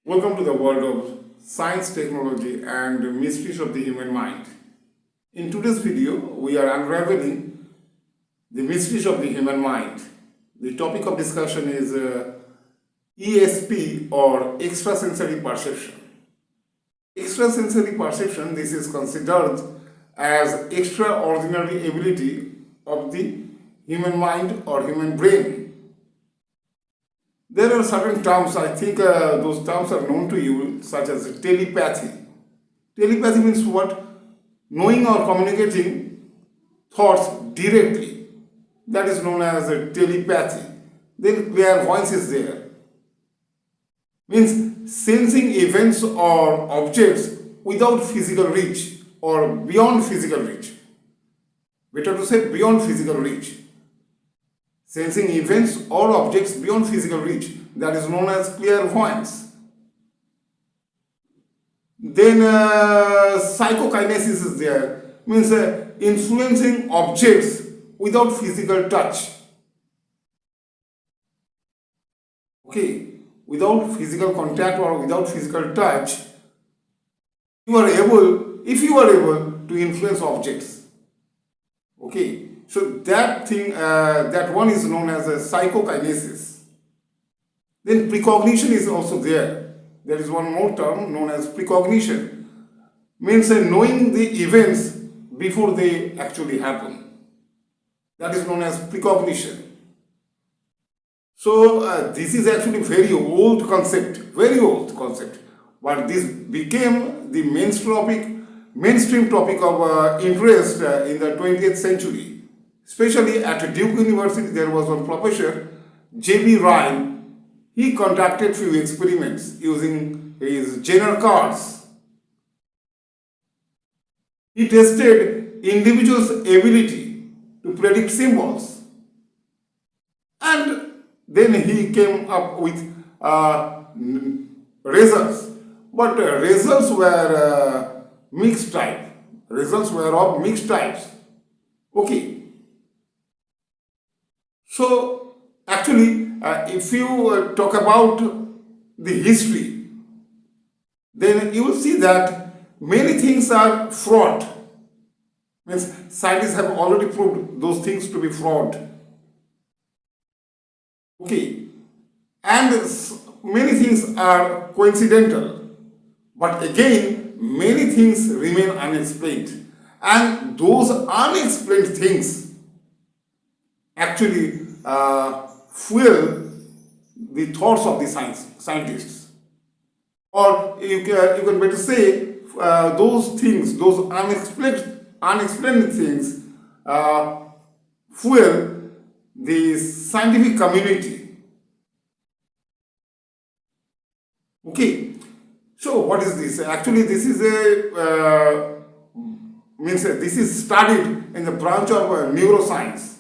Welcome to the world of science, technology, and mysteries of the human mind. In today's video, we are unraveling the mysteries of the human mind. The topic of discussion is ESP or extrasensory perception. Extrasensory perception, this is considered as extraordinary ability of the human mind or human brain. There are certain terms, I think those terms are known to you, such as telepathy. Telepathy means what? Knowing or communicating thoughts directly. That is known as telepathy. Then clairvoyance is there. Means sensing events or objects without physical reach or beyond physical reach. Better to say beyond physical reach. Sensing events or objects beyond physical reach, that is known as clairvoyance. Then psychokinesis is there, means influencing objects without physical touch. Okay, without physical contact or without physical touch, if you are able to influence objects. Okay. So that thing, that one is known as a psychokinesis. Then precognition is also there. There is one more term known as precognition. Means knowing the events before they actually happen. That is known as precognition. So this is actually very old concept, But this became the mainstream topic of interest in the 20th century. Especially at Duke University, there was one professor, J.B. Rhine. He conducted few experiments using his Jenner cards. He tested individuals' ability to predict symbols. And then he came up with results. But results were mixed type. Results were of mixed types. Okay. So, actually, if you talk about the history, then you will see that many things are fraud. Means scientists have already proved those things to be fraud. Okay. And many things are coincidental. But again, many things remain unexplained. And those unexplained things actually fuel the thoughts of the scientists. Or you can better say those things, those unexplained things fuel the scientific community. Okay, so what is this? Actually, this is this is studied in the branch of neuroscience.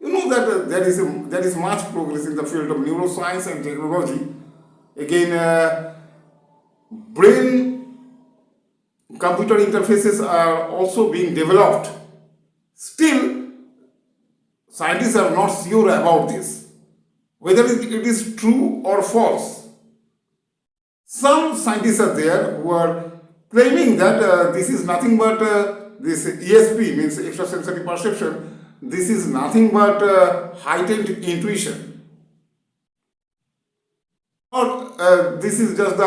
You know that there is much progress in the field of neuroscience and technology. Again, brain-computer interfaces are also being developed. Still, scientists are not sure about this, whether it is true or false. Some scientists are there who are claiming that this is nothing but this ESP, means extrasensory perception. This is nothing but heightened intuition. Or this is just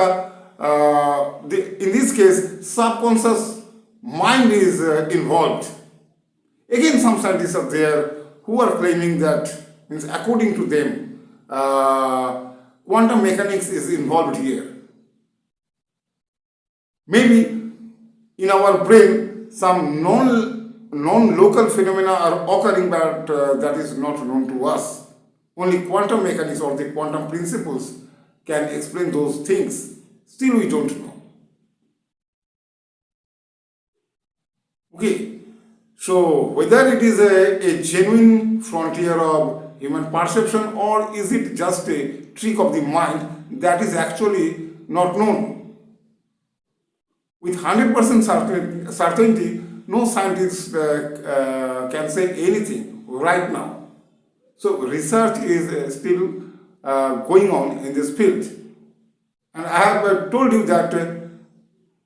in this case, subconscious mind is involved. Again, some scientists are there who are claiming that, means according to them, quantum mechanics is involved here. Maybe in our brain, some non-local phenomena are occurring, but that is not known to us. Only quantum mechanics or the quantum principles can explain those things. Still, we don't know. Okay, so whether it is a genuine frontier of human perception or is it just a trick of the mind, that is actually not known. With 100% certainty, no scientist can say anything right now. So research is still going on in this field. And I have told you that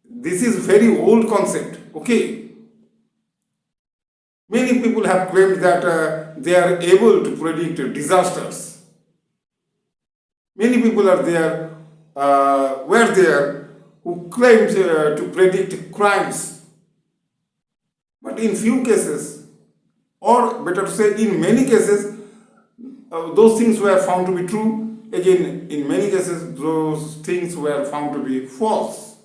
this is very old concept. Okay. Many people have claimed that they are able to predict disasters. Many people are there, were there, who claimed to predict crimes. But in few cases, or better to say in many cases, those things were found to be true. Again, in many cases, those things were found to be false.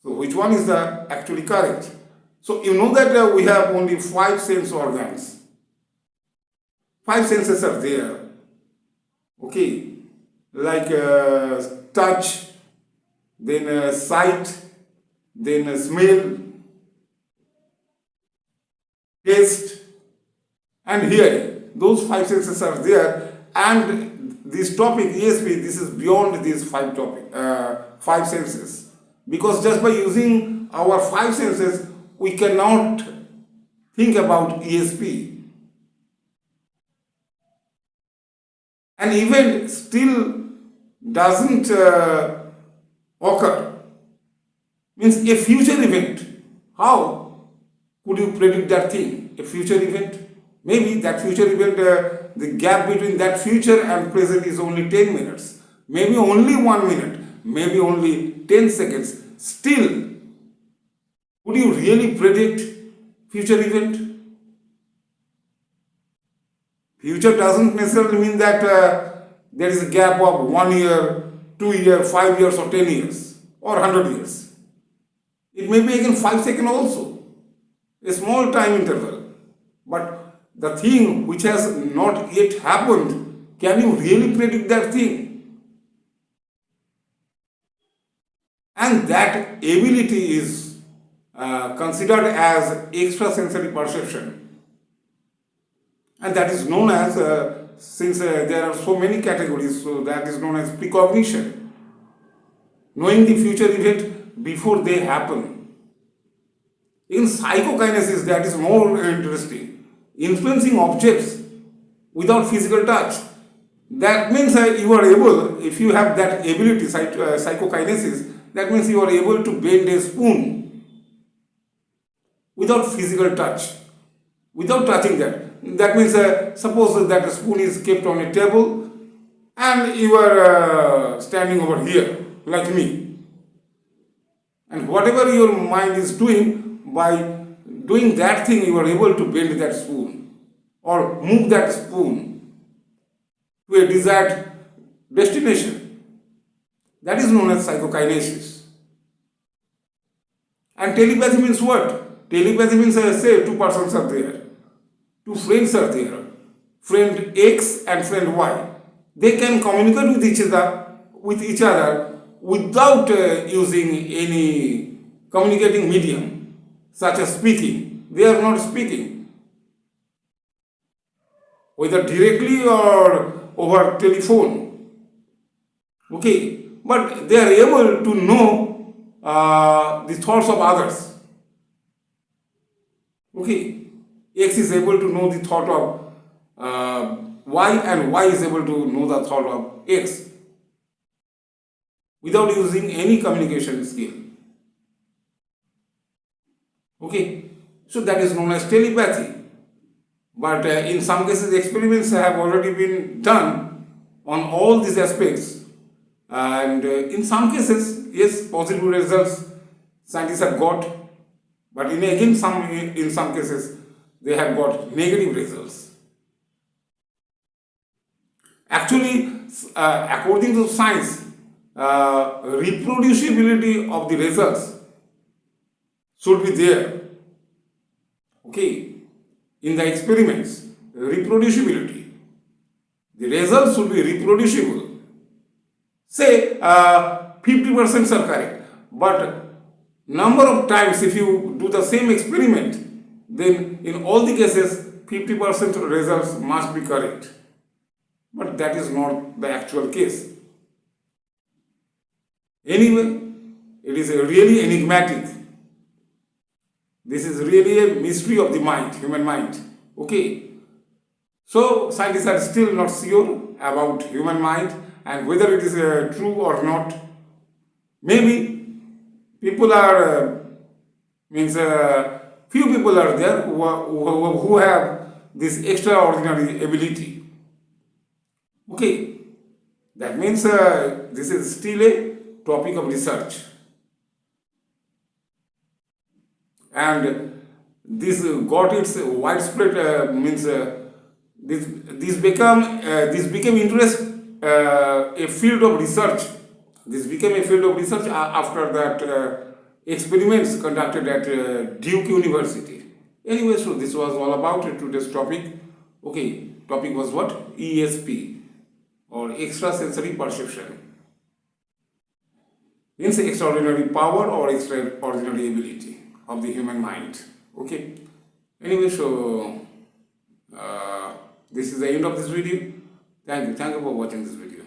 So which one is actually correct? So you know that we have only 5 sense organs. 5 senses are there. Okay, like touch, then sight, then smell, taste, and hearing. Those 5 senses are there, and this topic ESP, this is beyond these 5 senses, because just by using our 5 senses we cannot think about ESP. An event still doesn't occur. Means a future event. How could you predict that thing? A future event? Maybe that future event, the gap between that future and present is only 10 minutes. Maybe only 1 minute. Maybe only 10 seconds. Still, would you really predict future event? Future doesn't necessarily mean that there is a gap of 1 year, 2 years, 5 years or 10 years or 100 years. It may be again 5 seconds also, a small time interval. But the thing which has not yet happened, can you really predict that thing? And that ability is considered as extrasensory perception. And that is known as, since there are so many categories, so that is known as precognition. Knowing the future event before they happen. In psychokinesis, that is more interesting. Influencing objects without physical touch. That means you are able, if you have that ability, psychokinesis, that means you are able to bend a spoon without physical touch, without touching that. That means suppose that a spoon is kept on a table and you are standing over here like me. And whatever your mind is doing, by doing that thing you are able to bend that spoon or move that spoon to a desired destination. That is known as psychokinesis. And telepathy means what? Telepathy means, say, 2 persons are there, 2 friends are there, friend X and friend Y. They can communicate with each other without using any communicating medium, such as speaking. They are not speaking, whether directly or over telephone. Okay, but they are able to know the thoughts of others. Okay, X is able to know the thought of Y, and Y is able to know the thought of X without using any communication skill. Okay, so that is known as telepathy. But in some cases, experiments have already been done on all these aspects, and in some cases, yes, positive results scientists have got, but in some cases they have got negative results. Actually, according to science, reproducibility of the results should be there. Okay, in the experiments, reproducibility. The results should be reproducible. Say 50% are correct, but number of times if you do the same experiment, then in all the cases 50% results must be correct. But that is not the actual case. Anyway, it is really enigmatic. This is really a mystery of the mind, human mind. Okay. So scientists are still not sure about human mind and whether it is true or not. Maybe people are, few people are there who have this extraordinary ability. Okay, that means this is still a topic of research. And this got its widespread this became interest a field of research. This became a field of research after that experiments conducted at Duke University. Anyway, so this was all about today's topic. Okay, topic was what? ESP, or extrasensory perception. Means extraordinary power or extraordinary ability of the human mind. Okay. Anyway, so this is the end of this video. Thank you for watching this video.